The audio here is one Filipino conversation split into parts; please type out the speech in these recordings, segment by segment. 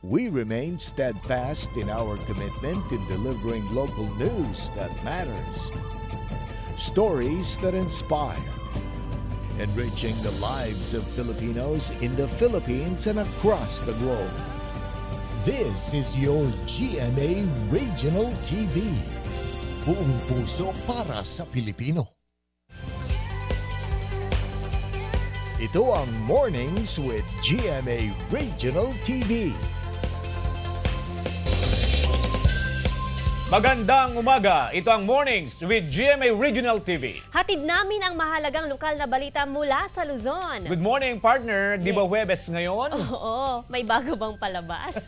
We remain steadfast in our commitment in delivering local news that matters, stories that inspire, enriching the lives of Filipinos in the Philippines and across the globe. This is your GMA Regional TV. Buong puso para sa Pilipino. Ito ang Mornings with GMA Regional TV. Magandang umaga. Ito ang Mornings with GMA Regional TV. Hatid namin ang mahalagang lokal na balita mula sa Luzon. Good morning, partner. Di ba Huwebes ngayon? Oo, may bago bang palabas?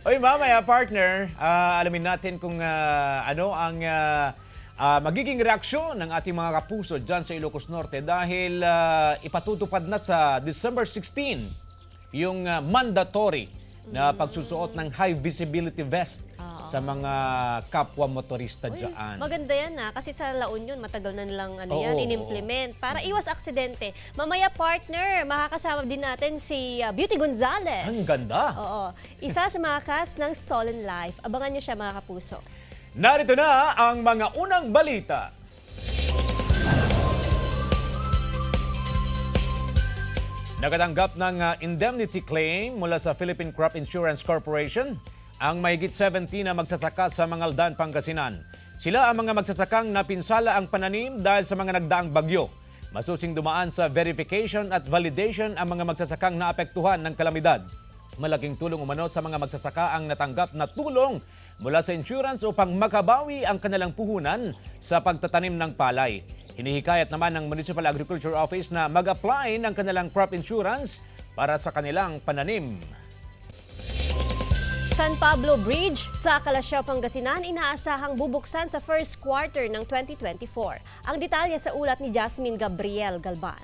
Oy, mamaya, partner, alamin natin kung ano ang magiging reaksyon ng ating mga kapuso dyan sa Ilocos Norte dahil ipatutupad na sa December 16 yung mandatory na pagsusuot ng high visibility vest sa mga kapwa motorista dyan. Maganda yan kasi sa La Union matagal na nilang in-implement para iwas aksidente. Mamaya, partner, makakasama din natin si Beauty Gonzales. Ang ganda. Oo. Isa sa mga cast ng Stolen Life. Abangan niyo siya, mga kapuso. Narito na ang mga unang balita. Nakatanggap ng indemnity claim mula sa Philippine Crop Insurance Corporation ang mahigit 70 na magsasaka sa Mangaldan, Pangasinan. Sila ang mga magsasakang napinsala ang pananim dahil sa mga nagdaang bagyo. Masusing dumaan sa verification at validation ang mga magsasakang naapektuhan ng kalamidad. Malaking tulong umano sa mga magsasaka ang natanggap na tulong mula sa insurance upang makabawi ang kanilang puhunan sa pagtatanim ng palay. Hinihikayat naman ng Municipal Agriculture Office na mag-apply ng kanilang crop insurance para sa kanilang pananim. San Pablo Bridge sa Calasiao, Pangasinan inaasahang bubuksan sa first quarter ng 2024. Ang detalye sa ulat ni Jasmine Gabriel Galban.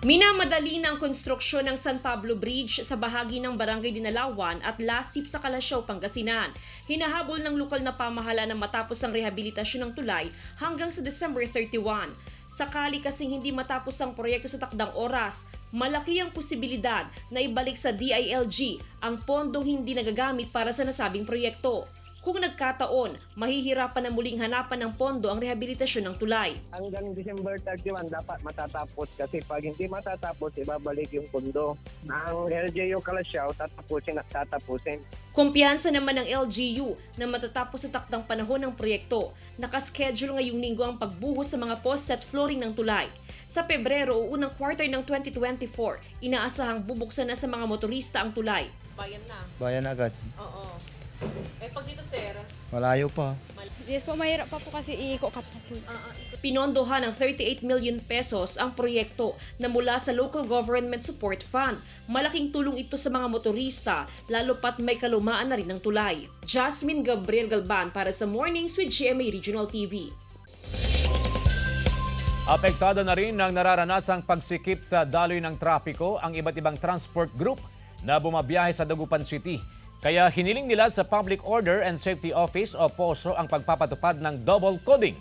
Minamadali ng konstruksyon ng San Pablo Bridge sa bahagi ng Barangay Dinalawan at Lasip sa Calasiao, Pangasinan. Hinahabol ng lokal na pamahalaan na matapos ang rehabilitasyon ng tulay hanggang sa December 31. Sakali kasing hindi matapos ang proyekto sa takdang oras, malaki ang posibilidad na ibalik sa DILG ang pondong hindi nagagamit para sa nasabing proyekto. Kung nagkataon, mahihirapan na muling hanapan ng pondo ang rehabilitasyon ng tulay. Hanggang December 31 dapat matatapos kasi pag hindi matatapos, ibabalik yung pondo. Ang LGU Calasiao tatapusin at tatapusin. Kumpiyansa naman ng LGU na matatapos sa takdang panahon ng proyekto. Nakaschedule ngayong linggo ang pagbuhos sa mga poste at flooring ng tulay. Sa Pebrero o unang quarter ng 2024, inaasahang bubuksan na sa mga motorista ang tulay. Bayan na. Bayan agad. Oo. Pag dito, sir, Malayo pa. Yes po, mahirap pa po kasi iiko ka pa po. pinondohan ng 38 million pesos ang proyekto na mula sa Local Government Support Fund. Malaking tulong ito sa mga motorista, lalo pat may kalumaan na rin ng tulay. Jasmine Gabriel Galban para sa Mornings with GMA Regional TV. Apektado na rin ng nararanasang pagsikip sa daloy ng trapiko ang iba't ibang transport group na bumabiyahe sa Dagupan City. Kaya hiniling nila sa Public Order and Safety Office o POSO ang pagpapatupad ng double coding.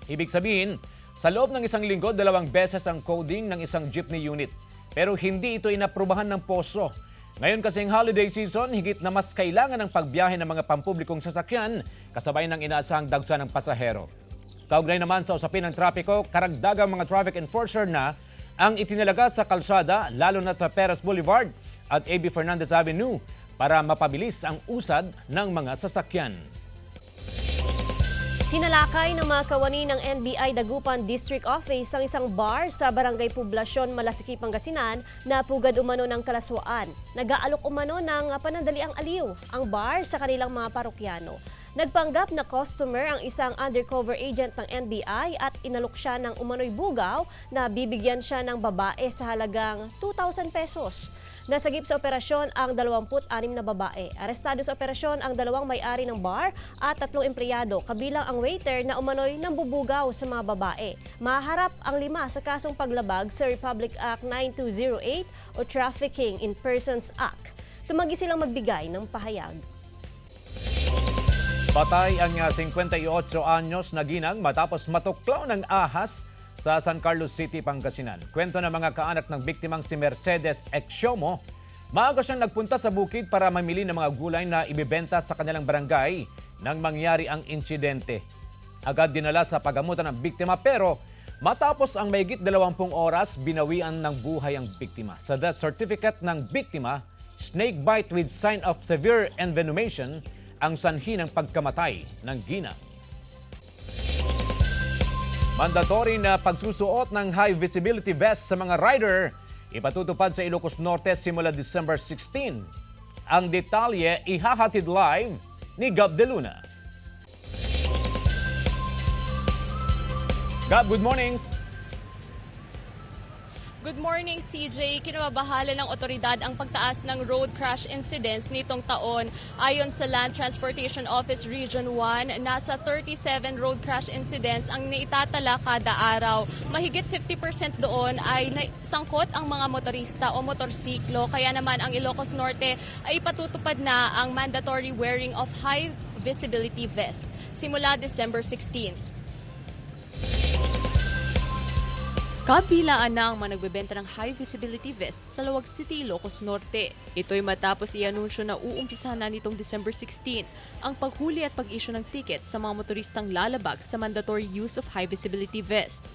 Ibig sabihin, sa loob ng isang linggo, 2 beses ang coding ng isang jeepney unit. Pero hindi ito inaprubahan ng POSO. Ngayon kasing holiday season, higit na mas kailangan ng pagbiyahe ng mga pampublikong sasakyan kasabay ng inaasahang dagsa ng pasahero. Kaugnay naman sa usapin ng trapiko, karagdagang mga traffic enforcer na ang itinalaga sa kalsada lalo na sa Perez Boulevard at A.B. Fernandez Avenue para mapabilis ang usad ng mga sasakyan. Sinalakay ng mga kawani ng NBI Dagupan District Office ang isang bar sa Barangay Poblasyon, Malasiki, Pangasinan na pugad umano ng kalaswaan. Nag-aalok umano ng panandaliang aliw ang bar sa kanilang mga parokyano. Nagpanggap na customer ang isang undercover agent ng NBI at inalok siya ng umano'y bugaw na bibigyan siya ng babae sa halagang 2,000 pesos. Nasagip sa operasyon ang 26 na babae. Arestado sa operasyon ang 2 may-ari ng bar at 3 empleyado, kabilang ang waiter na umano'y nambubugaw sa mga babae. Maharap ang 5 sa kasong paglabag sa Republic Act 9208 o Trafficking in Persons Act. Tumagi silang magbigay ng pahayag. Patay ang 58 anyos na ginang matapos matuklaw ng ahas sa San Carlos City, Pangasinan. Kwento ng mga kaanak ng biktimang si Mercedes Exiomo, maaga siyang nagpunta sa bukid para mamili ng mga gulay na ibibenta sa kanilang barangay nang mangyari ang insidente. Agad dinala sa pagamutan ng biktima pero matapos ang mahigit 20 oras, binawian ng buhay ang biktima. Sa death certificate ng biktima, snake bite with sign of severe envenomation ang sanhi ng pagkamatay ng ginang. Mandatory na pagsusuot ng high visibility vest sa mga rider ipatutupad sa Ilocos Norte simula December 16. Ang detalye ihahatid live ni Gab De Luna. Gab, good morning. Good morning, CJ. Kinababahala ng otoridad ang pagtaas ng road crash incidents nitong taon. Ayon sa Land Transportation Office Region 1, nasa 37 road crash incidents ang naitatala kada araw. Mahigit 50% doon ay sangkot ang mga motorista o motorsiklo. Kaya naman ang Ilocos Norte ay patutupad na ang mandatory wearing of high visibility vest simula December 16. Kabilaan na ang mga nagbebenta ng high visibility vest sa Laoag City, Ilocos Norte. Ito'y matapos i-anunsyo na uumpisahan na nitong December 16 ang paghuli at pag-issue ng ticket sa mga motoristang lalabag sa mandatory use of high visibility vest.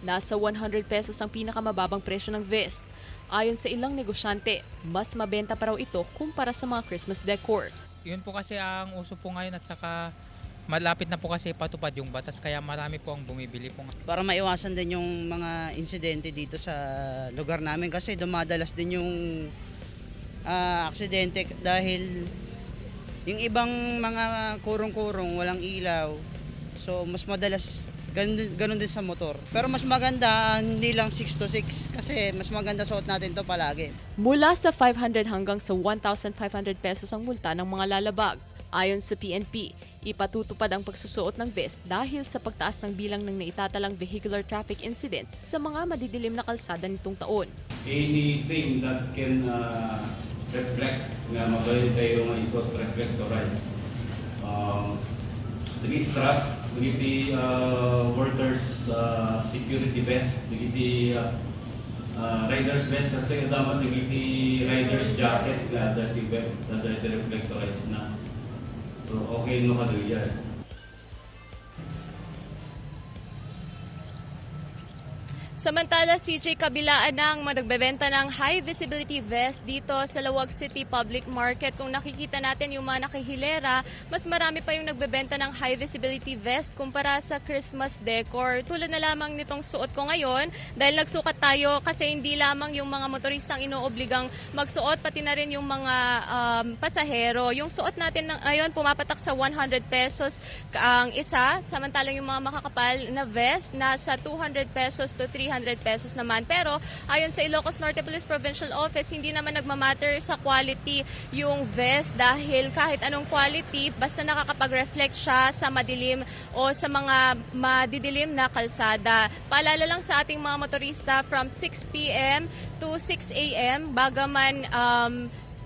Nasa 100 pesos ang pinakamababang presyo ng vest. Ayon sa ilang negosyante, mas mabenta pa raw ito kumpara sa mga Christmas decor. Yun po kasi ang uso po ngayon at saka malapit na po kasi patupad yung batas kaya marami po ang bumibili po. Para maiwasan din yung mga insidente dito sa lugar namin kasi dumadalas din yung aksidente dahil yung ibang mga kurong-kurong walang ilaw. So mas madalas ganun din sa motor. Pero mas maganda hindi lang 6 to 6 kasi mas maganda suot natin to palagi. Mula sa 500 hanggang sa 1,500 pesos ang multa ng mga lalabag. Ayon sa PNP, ipatutupad ang pagsusuot ng vest dahil sa pagtaas ng bilang ng naitatalang vehicular traffic incidents sa mga madidilim na kalsada nitong taon. Anything that can reflect na magaling tayo mga isuot reflectorize. The strap, the workers security vest, the rider's vest kasi dapat the rider's jacket na dati reflectorize na. So, okay no ka yan. Samantala, CJ, kabilaan ng nagbebenta ng high visibility vest dito sa Laoag City Public Market. Kung nakikita natin yung mga nakihilera, mas marami pa yung nagbebenta ng high visibility vest kumpara sa Christmas decor. Tulad na lamang nitong suot ko ngayon dahil nagsukat tayo kasi hindi lamang yung mga motoristang inoobligang magsuot, pati na rin yung mga pasahero. Yung suot natin ngayon pumapatak sa 100 pesos ang isa, samantalang yung mga makakapal na vest nasa 200 pesos to 300 pesos naman. Pero ayon sa Ilocos Norte Police Provincial Office, hindi naman nagmamatter sa quality yung vest dahil kahit anong quality, basta nakakapag-reflect siya sa madilim o sa mga madidilim na kalsada. Paalala lang sa ating mga motorista from 6 p.m. to 6 a.m. bagaman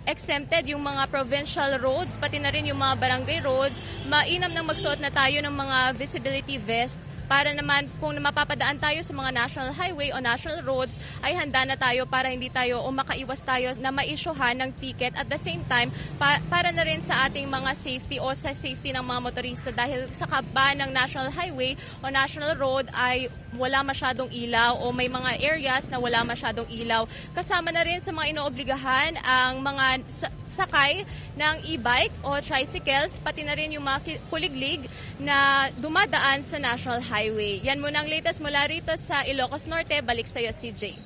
exempted yung mga provincial roads, pati na rin yung mga barangay roads, mainam nang magsuot na tayo ng mga visibility vest para naman kung mapapadaan tayo sa mga national highway o national roads ay handa na tayo para hindi tayo o makaiwas tayo na ma-issuehan ng ticket at the same time para na rin sa ating mga safety o sa safety ng mga motorista dahil sa kaba ng national highway o national road ay wala masyadong ilaw o may mga areas na wala masyadong ilaw. Kasama na rin sa mga inoobligahan ang mga sakay ng e-bike o tricycles, pati na rin yung mga kuliglig na dumadaan sa national highway. Yan muna ang latest mula rito sa Ilocos Norte. Balik sa iyo, CJ.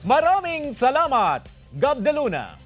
Maraming salamat, Gab De Luna.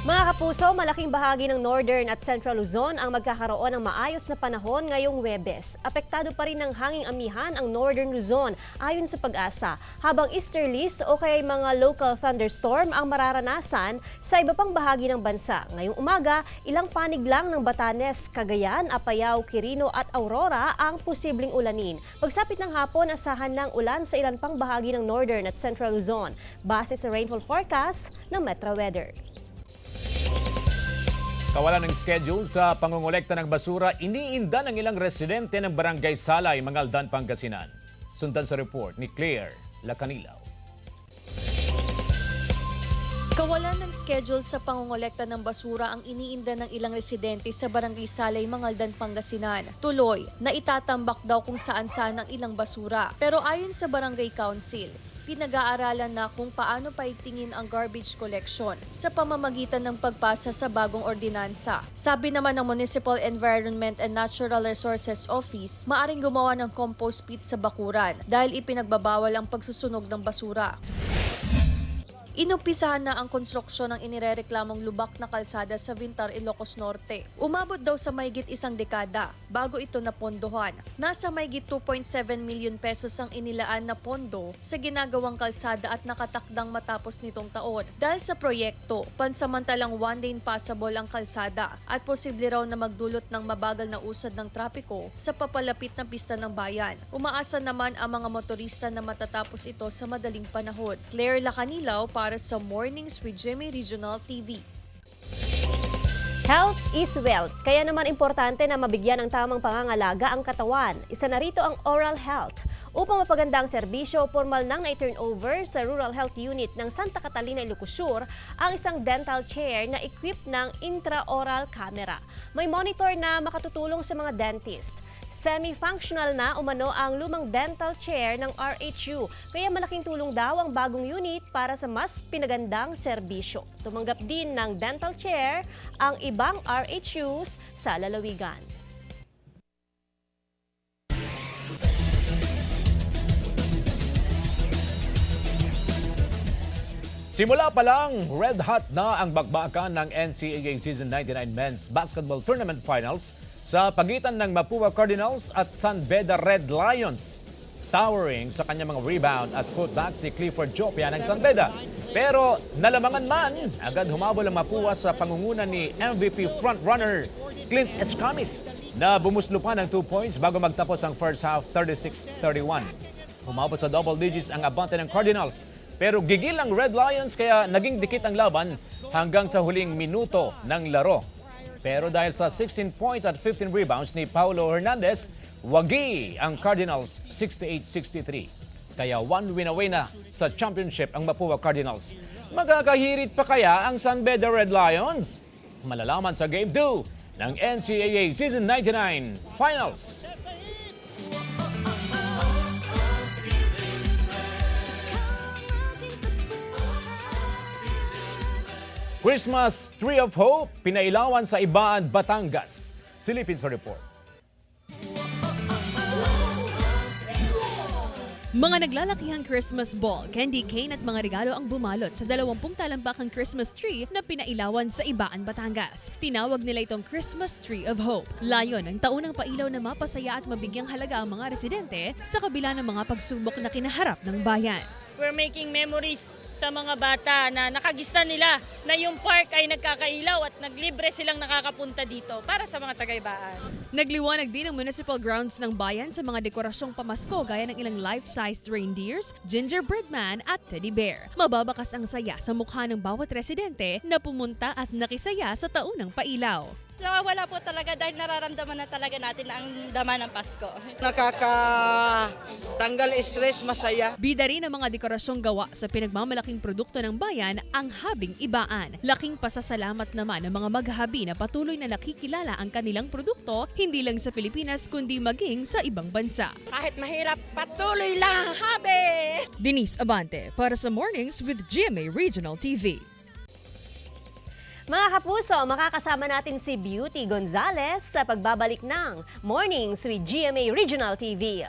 Mga kapuso, malaking bahagi ng Northern at Central Luzon ang magkakaroon ng maayos na panahon ngayong Huwebes. Apektado pa rin ng hanging amihan ang Northern Luzon ayon sa Pag-asa, habang easterlies o kaya mga local thunderstorm ang mararanasan sa iba pang bahagi ng bansa. Ngayong umaga, ilang panig lang ng Batanes, Cagayan, Apayao, Quirino at Aurora ang posibleng ulanin. Pagsapit ng hapon, asahan ng ulan sa ilan pang bahagi ng Northern at Central Luzon, base sa rainfall forecast ng Metro Weather. Kawalan ng schedule sa pangongolekta ng basura, iniinda ng ilang residente ng Barangay Salay, Mangaldan, Pangasinan. Sundan sa report ni Claire Lacanilaw. Kawalan ng schedule sa pangongolekta ng basura ang iniinda ng ilang residente sa Barangay Salay, Mangaldan, Pangasinan. Tuloy, na itatambak daw kung saan-saan ang ilang basura. Pero ayon sa Barangay Council, pinag-aaralan na kung paano paigtingin ang garbage collection sa pamamagitan ng pagpasa sa bagong ordinansa. Sabi naman ng Municipal Environment and Natural Resources Office, maaring gumawa ng compost pit sa bakuran dahil ipinagbabawal ang pagsusunog ng basura. Inumpisahan na ang konstruksyon ng inirereklamong lubak na kalsada sa Vintar, Ilocos Norte. Umabot daw sa mahigit isang dekada bago ito napondohan. Nasa mahigit 2.7 million pesos ang inilaan na pondo sa ginagawang kalsada at nakatakdang matapos nitong taon. Dahil sa proyekto, pansamantalang one-lane passable ang kalsada at posible raw na magdulot ng mabagal na usad ng trapiko sa papalapit na pista ng bayan. Umaasa naman ang mga motorista na matatapos ito sa madaling panahon. Claire Lacanilaw para sa Mornings with Jimmy Regional TV. Health is wealth, kaya naman importante na mabigyan ng tamang pangangalaga ang katawan. Isa na rito ang oral health. Upang mapaganda ang serbisyo, formal nang na-turnover sa Rural Health Unit ng Santa Catalina, Ilocos Sur ang isang dental chair na equipped ng intraoral camera. May monitor na makatutulong sa mga dentist. Semi-functional na umano ang lumang dental chair ng RHU, kaya malaking tulong daw ang bagong unit para sa mas pinagandang serbisyo. Tumanggap din ng dental chair ang ibang RHUs sa lalawigan. Simula pa lang, red hot na ang bakbakan ng NCAA Season 99 Men's Basketball Tournament Finals sa pagitan ng Mapua Cardinals at San Beda Red Lions. Towering sa kanyang mga rebound at putback si Clifford Jopia ng San Beda. Pero nalamangan man, agad humabol ang Mapua sa pangunguna ni MVP frontrunner Clint Escamis na bumuslo pa ng 2 points bago magtapos ang first half 36-31. Humabot sa double digits ang abante ng Cardinals. Pero gigil ang Red Lions kaya naging dikit ang laban hanggang sa huling minuto ng laro. Pero dahil sa 16 points at 15 rebounds ni Paulo Hernandez, wagi ang Cardinals 68-63. Kaya one win away na sa championship ang Mapua Cardinals. Magkakahirit pa kaya ang San Beda Red Lions? Malalaman sa Game 2 ng NCAA Season 99 Finals. Christmas Tree of Hope, pinailawan sa Ibaan, Batangas. Silipin sa report. Mga naglalakihang Christmas ball, candy cane at mga regalo ang bumalot sa 20 talampakang Christmas tree na pinailawan sa Ibaan, Batangas. Tinawag nila itong Christmas Tree of Hope. Layon ang taunang pailaw na mapasaya at mabigyang halaga ang mga residente sa kabila ng mga pagsubok na kinaharap ng bayan. We're making memories sa mga bata na nakagista nila na yung park ay nagkakailaw at naglibre silang nakakapunta dito para sa mga taga-Ibaan. Nagliwanag din ang municipal grounds ng bayan sa mga dekorasyong pamasko gaya ng ilang life-sized reindeers, gingerbread man at teddy bear. Mababakas ang saya sa mukha ng bawat residente na pumunta at nakisaya sa taunang pailaw. Nawawala po talaga dahil nararamdaman na talaga natin ang dama ng Pasko. Nakakatanggal stress, masaya. Bida rin ang mga dekorasyong gawa sa pinagmamalaking produkto ng bayan, ang Habing Ibaan. Laking pasasalamat naman ng mga maghahabi na patuloy na nakikilala ang kanilang produkto, hindi lang sa Pilipinas kundi maging sa ibang bansa. Kahit mahirap, patuloy lang ang habi! Denise Abante para sa Mornings with GMA Regional TV. Mga kapuso, makakasama natin si Beauty Gonzalez sa pagbabalik ng Mornings with GMA Regional TV.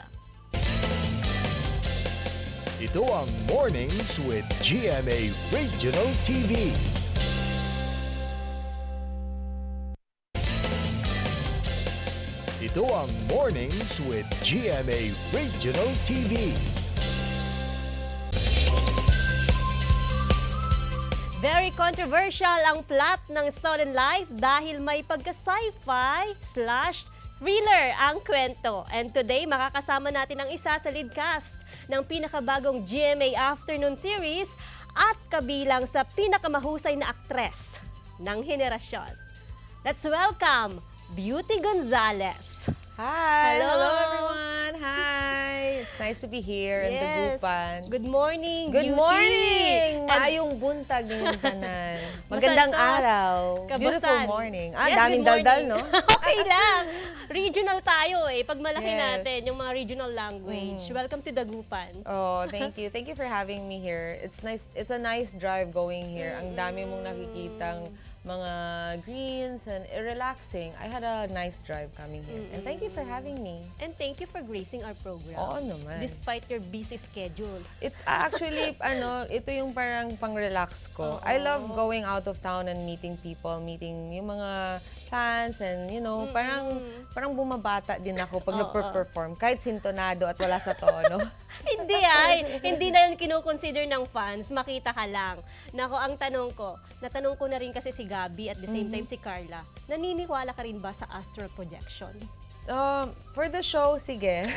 Ito ang Mornings with GMA Regional TV. Ito ang Mornings with GMA Regional TV. Very controversial ang plot ng Stolen Life dahil may pagka-sci-fi / thriller ang kwento. And today, makakasama natin ang isa sa lead cast ng pinakabagong GMA Afternoon Series at kabilang sa pinakamahusay na aktres ng henerasyon. Let's welcome Beauty Gonzalez. Hi! Hello. Everyone! Hi! It's nice to be here in Dagupan. Good morning, Good Beauty. morning! And Maayong buntag ng tanan. Magandang Masantos. araw. Kabusan. Beautiful morning. Yes, Daming good daldal, morning. no? Okay lang. Regional tayo eh. Pag malaki Yes. natin, yung mga regional language. Welcome to Dagupan. Oh, thank you. Thank you for having me here. It's nice. It's a nice drive going here. Ang dami mong nakikitang mga greens and relaxing. I had a nice drive coming here. And thank you for having me. And thank you for gracing our program. Oo naman. Despite your busy schedule. It actually ito yung parang pang-relax ko. I love going out of town and meeting people, meeting yung mga fans and parang bumabata din ako pag nagpe-perform kahit sintonado at wala sa tono. Hindi na yun kinukonsider ng fans, makita ka lang. Nako, ang natanong ko na rin kasi si Gabi at the same time si Carla, naniniwala ka rin ba sa astral projection? For the show, sige.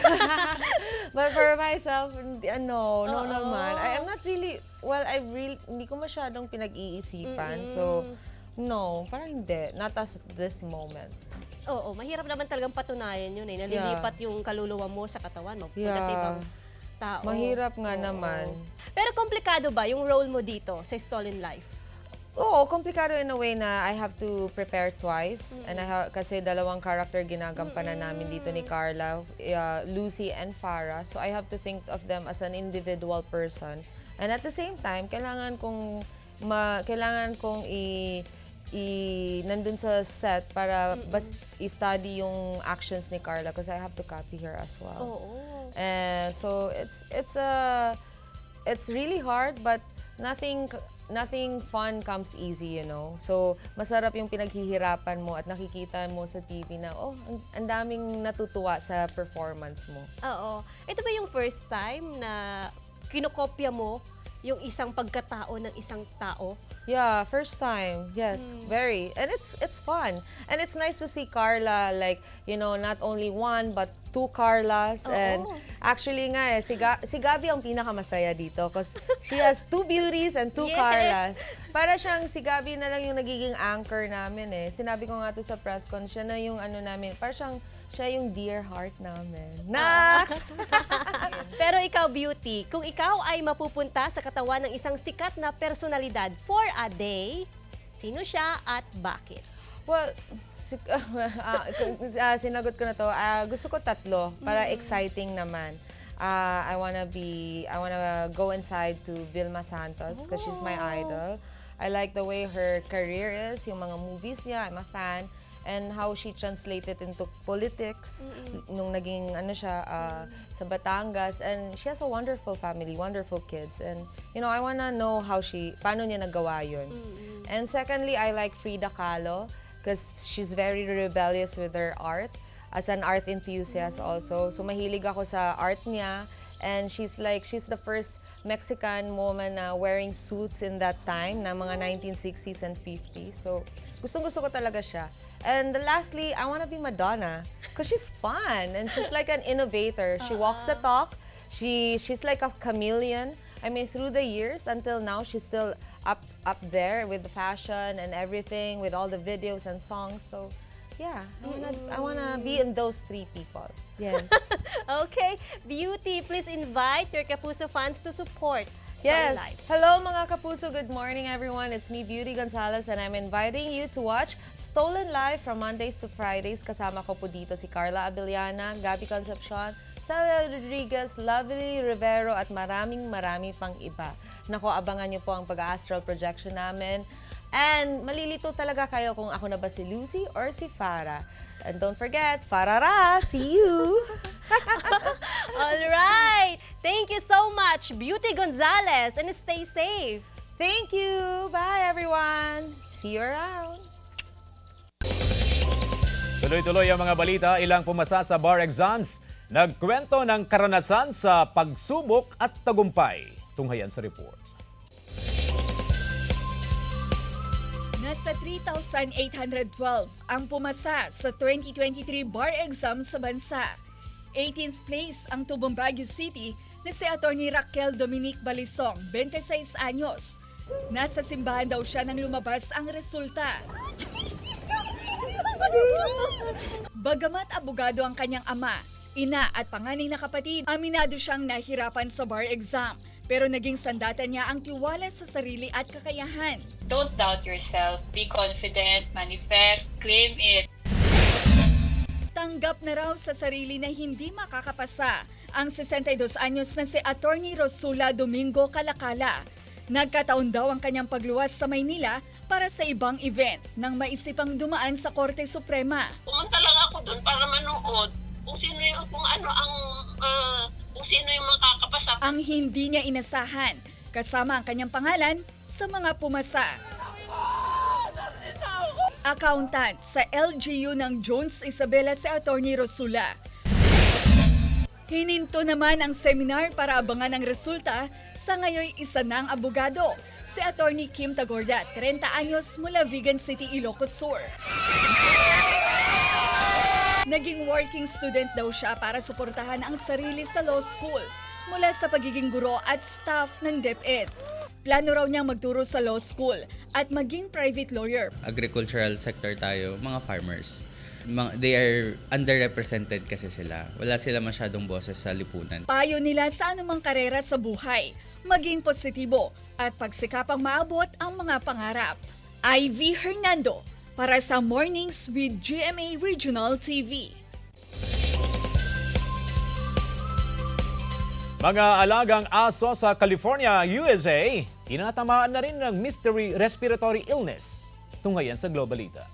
But for myself, no naman. I'm not really, hindi ko masyadong pinag-iisipan. So, no, parang hindi. Not as this moment. Oo, mahirap naman talagang patunayan yun eh. Nalilipat yung kaluluwa mo sa katawan mo. Punta sa ibang tao. Mahirap nga naman. Pero komplikado ba yung role mo dito sa Stolen Life? Oo, komplikado in a way na I have to prepare twice. And kasi dalawang character ginagampanan namin dito ni Carla, Lucy and Farah. So I have to think of them as an individual person. And at the same time, kailangan kong nandun sa set para i-study yung actions ni Carla because I have to copy her as well. So it's really hard, but nothing fun comes easy, you know. So, masarap yung pinaghihirapan mo at nakikita mo sa TV na, ang daming natutuwa sa performance mo. Oo. Ito ba yung first time na kinokopya mo yung isang pagkatao ng isang tao? Yeah, first time. Yes, very. And it's fun. And it's nice to see Carla, like, not only one, but two Carlas. And actually nga si Gabi ang pinakamasaya dito because she has two beauties and two Carlas. Para siyang si Gabi na lang yung nagiging anchor namin eh. Sinabi ko nga to sa press con, siya na yung namin. Para siya yung dear heart namin. Pero ikaw, Beauty, kung ikaw ay mapupunta sa katawan ng isang sikat na personalidad for a day, sino siya at bakit? Well, sinagot ko na to. Gusto ko tatlo para exciting naman. I wanna go inside to Vilma Santos because she's my idol. I like the way her career is, yung mga movies niya, I'm a fan. And how she translated into politics nung naging sa Batangas. And she has a wonderful family, wonderful kids. And, I wanna know paano niya nagawa yun. And secondly, I like Frida Kahlo because she's very rebellious with her art. As an art enthusiast also. So mahilig ako sa art niya. And she's the first Mexican woman na wearing suits in that time, na mga 1960s and 50s. So gustong-gusto ko talaga siya. And lastly, I want to be Madonna because she's fun and she's like an innovator. She walks the talk. She's like a chameleon. I mean, through the years until now, she's still up there with the fashion and everything, with all the videos and songs. So, yeah, I wanna be in those three people. Yes. Okay, Beauty, please invite your Kapuso fans to support Yes. Life. Hello mga Kapuso, good morning everyone. It's me, Beauty Gonzalez, and I'm inviting you to watch Stolen Life from Mondays to Fridays. Kasama ko po dito si Carla Abellana, Gabby Concepcion, Celia Rodriguez, Lovely Rivero, at marami pang iba. Naku, abangan niyo po ang pag-astral projection namin. And malilito talaga kayo kung ako na ba si Lucy or si Farah. And don't forget, Farara! See you! All right! Thank you so much, Beauty Gonzalez, and stay safe! Thank you! Bye, everyone! See you around! Tuloy-tuloy ang mga balita, ilang pumasa sa bar exams, nagkwento ng karanasan sa pagsubok at tagumpay. Tunghayan sa reports. Nasa 3,812 ang pumasa sa 2023 bar exam sa bansa. 18th place ang tubong Baguio City na si Atty. Raquel Dominique Balisong, 26 anyos. Nasa simbahan daw siya nang lumabas ang resulta. Bagamat abogado ang kanyang ama, ina at panganay na kapatid, aminado siyang nahirapan sa bar exam. Pero naging sandata niya ang tiwala sa sarili at kakayahan. Don't doubt yourself. Be confident, manifest, claim it. Tanggap na raw sa sarili na hindi makakapasa ang 62 anyos na si Atty. Rosula Domingo Calacala. Nagkataon daw ang kanyang pagluwas sa Maynila para sa ibang event nang maisipang dumaan sa Korte Suprema. Pumunta lang ako doon para manood kung sino yung makakapasa. Ang hindi niya inasahan, kasama ang kanyang pangalan sa mga pumasa. Accountant sa LGU ng Jones Isabela si Atty. Rosula. Hininto naman ang seminar para abangan ang resulta sa ngayoy isa ng abogado, si Atty. Kim Tagorda, 30 anyos mula Vigan City, Ilocos Sur. Naging working student daw siya para suportahan ang sarili sa law school mula sa pagiging guro at staff ng DepEd. Plano raw niyang magturo sa law school at maging private lawyer. Agricultural sector tayo, mga farmers. They are underrepresented kasi sila. Wala sila masyadong boses sa lipunan. Payo nila sa anumang karera sa buhay, maging positibo at pagsikapang maabot ang mga pangarap. Ivy Hernando para sa Mornings with GMA Regional TV. Mga alagang aso sa California, USA, tinatamaan na rin ng mystery respiratory illness. Tunghayan sa Globalita.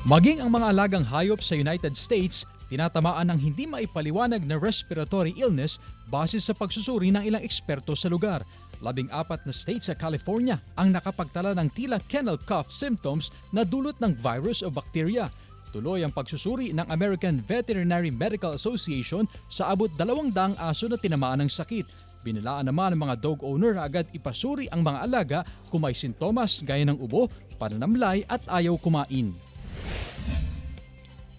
Maging ang mga alagang hayop sa United States, tinatamaan ng hindi maipaliwanag na respiratory illness base sa pagsusuri ng ilang eksperto sa lugar. 14 na states sa California ang nakapagtala ng tila kennel cough symptoms na dulot ng virus o bacteria. Tuloy ang pagsusuri ng American Veterinary Medical Association sa abot 200 aso na tinamaan ng sakit. Binilaan naman ng mga dog owner na agad ipasuri ang mga alaga kung may sintomas gaya ng ubo, pananamlay at ayaw kumain.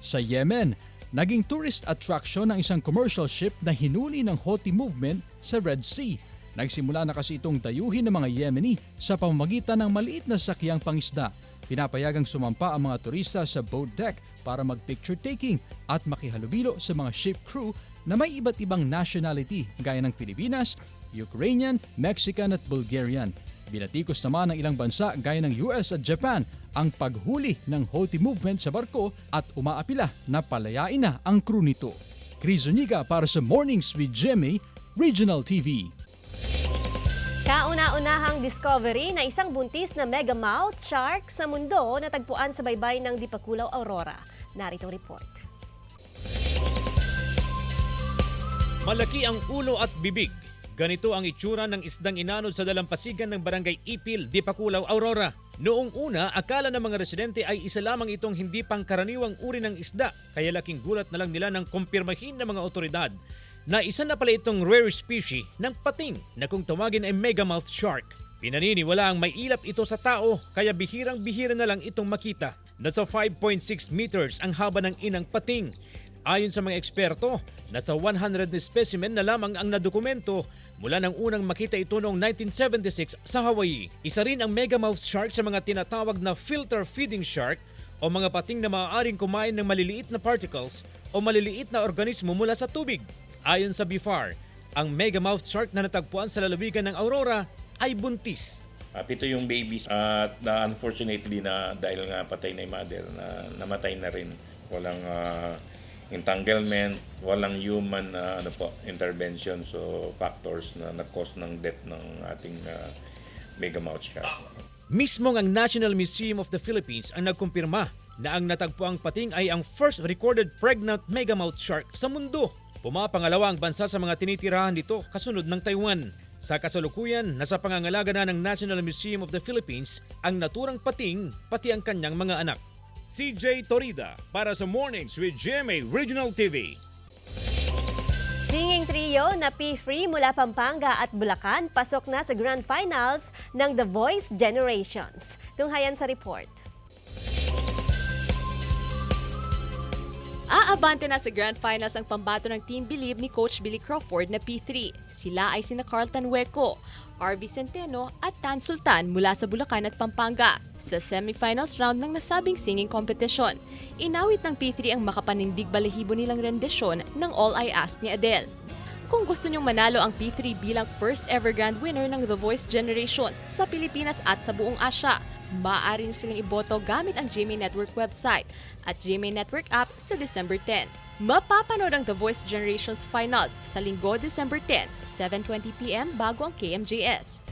Sa Yemen, naging tourist attraction ng isang commercial ship na hinuli ng Houthi movement sa Red Sea. Nagsimula na kasi itong dayuhin ng mga Yemeni sa pamamagitan ng maliit na sakyang pangisda. Pinapayagang sumampa ang mga turista sa boat deck para mag-picture taking at makihalubilo sa mga ship crew na may iba't ibang nationality gaya ng Pilipinas, Ukrainian, Mexican at Bulgarian. Binatikos naman ng ilang bansa gaya ng US at Japan ang paghuli ng Houthi movement sa barko at umaapila na palayain na ang crew nito. Chris Zuniga para sa Mornings with GMA Regional TV. Kauna-unahang discovery na isang buntis na megamouth shark sa mundo natagpuan sa baybay ng Dipakulaw, Aurora. Narito ang report. Malaki ang ulo at bibig. Ganito ang itsura ng isdang inanod sa dalampasigan ng Barangay Ipil, Dipakulaw, Aurora. Noong una, akala ng mga residente ay isa lamang itong hindi pangkaraniwang uri ng isda, kaya laking gulat na lang nila nang kumpirmahin ng mga otoridad na isa na pala itong rare species ng pating na kung tawagin ay megamouth shark. Pinaniniwala ang may ilap ito sa tao, kaya bihirang-bihira na lang itong makita. Nasa 5.6 meters ang haba ng inang pating. Ayon sa mga eksperto, nasa 100 na specimen na lamang ang nadokumento mula nang unang makita ito noong 1976 sa Hawaii. Isa rin ang megamouth shark sa mga tinatawag na filter feeding shark o mga pating na maaaring kumain ng maliliit na particles o maliliit na organismo mula sa tubig. Ayon sa BIFAR, ang megamouth shark na natagpuan sa lalawigan ng Aurora ay buntis. Ito yung babies at unfortunately na dahil nga patay na yung mother na namatay na rin. Walang entanglement, walang human intervention, so factors na nag-cause ng death ng ating megamouth shark. Mismong ang National Museum of the Philippines ang nagkumpirma na ang natagpuang pating ay ang first recorded pregnant megamouth shark sa mundo. Pumapangalawa ang bansa sa mga tinitirahan nito kasunod ng Taiwan. Sa kasalukuyan, nasa pangangalaga na ng National Museum of the Philippines ang naturang pating pati ang kanyang mga anak. CJ Torida para sa Mornings with GMA Regional TV. Singing trio na P3 mula Pampanga at Bulacan pasok na sa Grand Finals ng The Voice Generations. Tunghayan sa report. Aabante na sa Grand Finals ang pambato ng Team Believe ni Coach Billy Crawford na P3. Sila ay sina Carlton Hueco, RV Centeno at Tan Sultan mula sa Bulacan at Pampanga. Sa semifinals round ng nasabing singing competition, inawit ng P3 ang makapanindig balahibo nilang rendisyon ng All I Ask ni Adele. Kung gusto nyong manalo ang P3 bilang first ever grand winner ng The Voice Generations sa Pilipinas at sa buong Asya, maaari nyo silang iboto gamit ang GMA Network website at GMA Network app sa December 10. Mapapanood ang The Voice Generations Finals sa Linggo, December 10, 7:20 p.m. bago ang KMJS.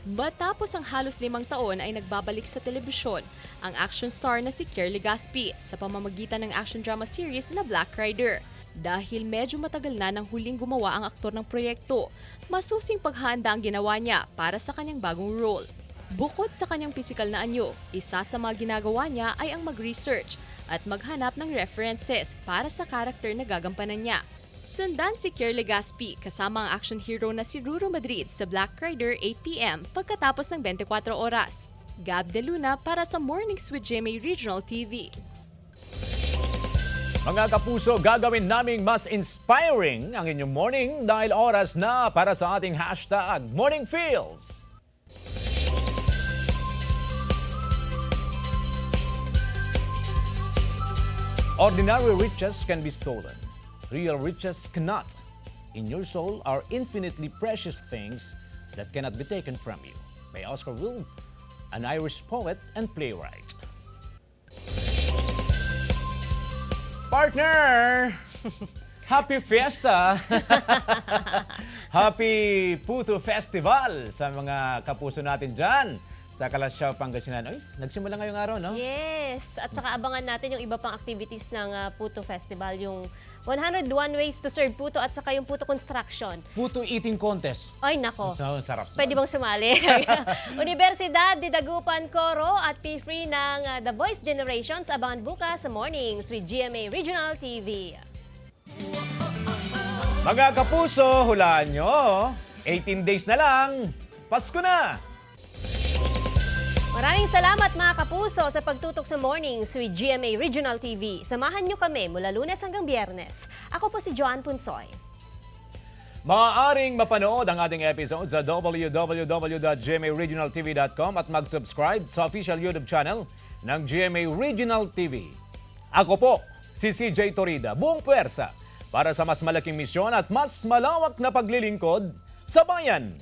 Matapos ang halos 5 taon ay nagbabalik sa telebisyon ang action star na si Kier Legaspi sa pamamagitan ng action drama series na Black Rider. Dahil medyo matagal na nang huling gumawa ang aktor ng proyekto, masusing paghahanda ang ginawa niya para sa kanyang bagong role. Bukod sa kanyang pisikal na anyo, isa sa mga ginagawa niya ay ang mag-research at maghanap ng references para sa karakter na gagampanan niya. Sundan si Kier Legaspi kasama ang action hero na si Ruro Madrid sa Black Rider 8 p.m. pagkatapos ng 24 oras. Gab De Luna para sa Mornings with GMA Regional TV. Mga kapuso, gagawin naming mas inspiring ang inyong morning dahil oras na para sa ating hashtag Morning Feels. Ordinary riches can be stolen. Real riches cannot. In your soul are infinitely precious things that cannot be taken from you. By Oscar Wilde, an Irish poet and playwright. Partner! Happy Fiesta! Happy Puto Festival sa mga kapuso natin dyan sa Kalasyaw, Pangasinan. Ay, nagsimula ngayong araw, no? Yes! At saka abangan natin yung iba pang activities ng Puto Festival, yung 101 Ways to Serve Puto at saka yung Puto Construction. Puto Eating Contest. Ay, nako. So, sarap. Pwede bang sumali? Universidad de Dagupan Coro at P3 ng The Voice Generations. Abangan bukas sa Mornings with GMA Regional TV. Mga kapuso, hulaan nyo. 18 days na lang. Pasko na! Maraming salamat mga kapuso sa pagtutok sa Mornings with GMA Regional TV. Samahan nyo kami mula Lunes hanggang Biyernes. Ako po si Joan Punsoy. Maaaring mapanood ang ating episode sa www.gmaregionaltv.com at mag-subscribe sa official YouTube channel ng GMA Regional TV. Ako po, si CJ Torida, buong puwersa para sa mas malaking misyon at mas malawak na paglilingkod sa bayan.